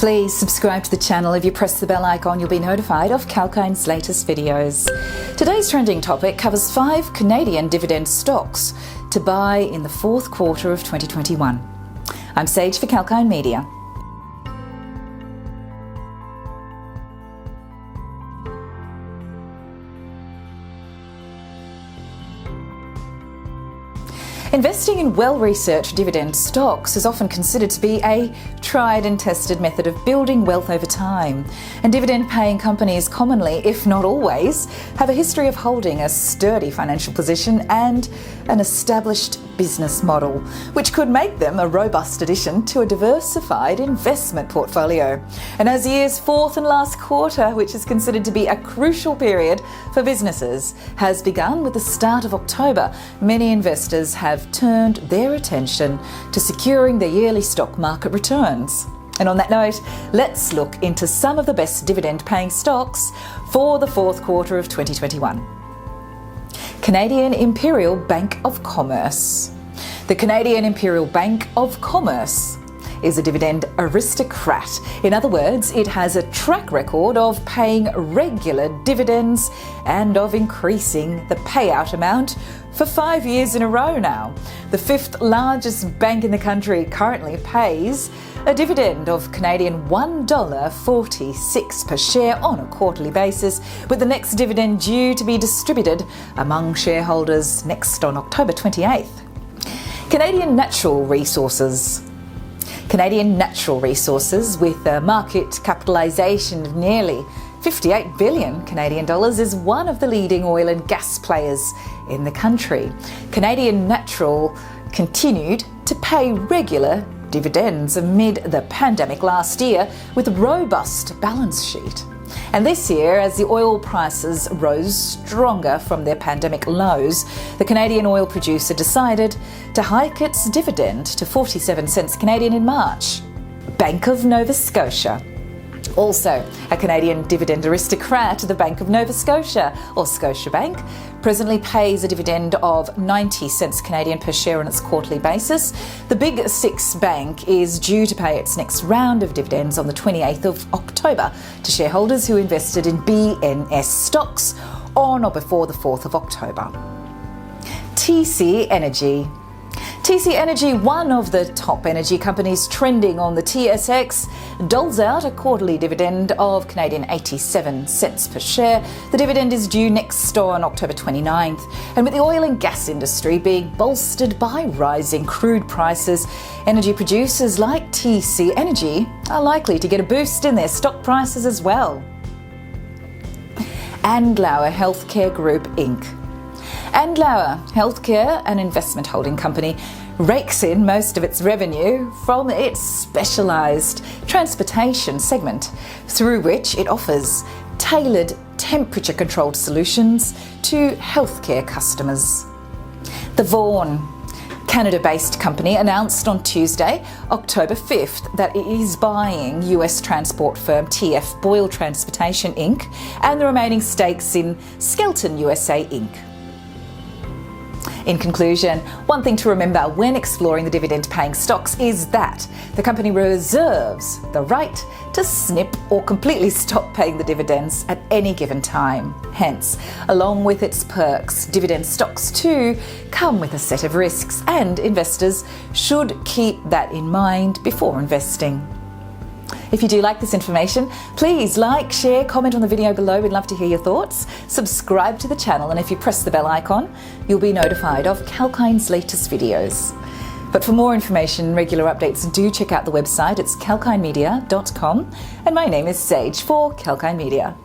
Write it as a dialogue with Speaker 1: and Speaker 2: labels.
Speaker 1: Please subscribe to the channel. If you press the bell icon, you'll be notified of Kalkine's latest videos. Today's trending topic covers 5 Canadian dividend stocks to buy in the fourth quarter of 2021. I'm Sage for Kalkine Media. Investing in well-researched dividend stocks is often considered to be a tried and tested method of building wealth over time. And dividend-paying companies commonly, if not always, have a history of holding a sturdy financial position and an established business model, which could make them a robust addition to a diversified investment portfolio. And as the year's fourth and last quarter, which is considered to be a crucial period for businesses, has begun with the start of October, many investors have turned their attention to securing their yearly stock market returns. And on that note, let's look into some of the best dividend-paying stocks for the fourth quarter of 2021. Canadian Imperial Bank of Commerce. The Canadian Imperial Bank of Commerce is a dividend aristocrat. In other words, it has a track record of paying regular dividends and of increasing the payout amount for 5 years in a row now. The 5th largest bank in the country currently pays a dividend of Canadian $1.46 per share on a quarterly basis, with the next dividend due to be distributed among shareholders next on October 28th. Canadian Natural Resources. Canadian Natural Resources, with a market capitalisation of nearly 58 billion Canadian dollars, is one of the leading oil and gas players in the country. Canadian Natural continued to pay regular dividends amid the pandemic last year with a robust balance sheet. And this year, as the oil prices rose stronger from their pandemic lows, the Canadian oil producer decided to hike its dividend to 47 cents Canadian in March. Bank of Nova Scotia. Also a Canadian dividend aristocrat, the Bank of Nova Scotia, or Scotiabank, presently pays a dividend of 90 cents Canadian per share on its quarterly basis. The Big Six Bank is due to pay its next round of dividends on the 28th of October to shareholders who invested in BNS stocks on or before the 4th of October. TC Energy. TC Energy, one of the top energy companies trending on the TSX, doles out a quarterly dividend of Canadian 87 cents per share. The dividend is due next on October 29th. And with the oil and gas industry being bolstered by rising crude prices, energy producers like TC Energy are likely to get a boost in their stock prices as well. ANDLAUER Healthcare Group Inc. ANDLAUER Healthcare, an investment holding company, rakes in most of its revenue from its specialised transportation segment, through which it offers tailored temperature-controlled solutions to healthcare customers. The Vaughan, Canada-based company, announced on Tuesday, October 5th, that it is buying US transport firm TF Boyle Transportation Inc. and the remaining stakes in Skelton USA Inc. In conclusion, one thing to remember when exploring the dividend-paying stocks is that the company reserves the right to snip or completely stop paying the dividends at any given time. Hence, along with its perks, dividend stocks too come with a set of risks, and investors should keep that in mind before investing. If you do like this information, please like, share, comment on the video below. We'd love to hear your thoughts. Subscribe to the channel, and if you press the bell icon, you'll be notified of Kalkine's latest videos. But for more information and regular updates, do check out the website. It's kalkinemedia.com. And my name is Sage for Kalkine Media.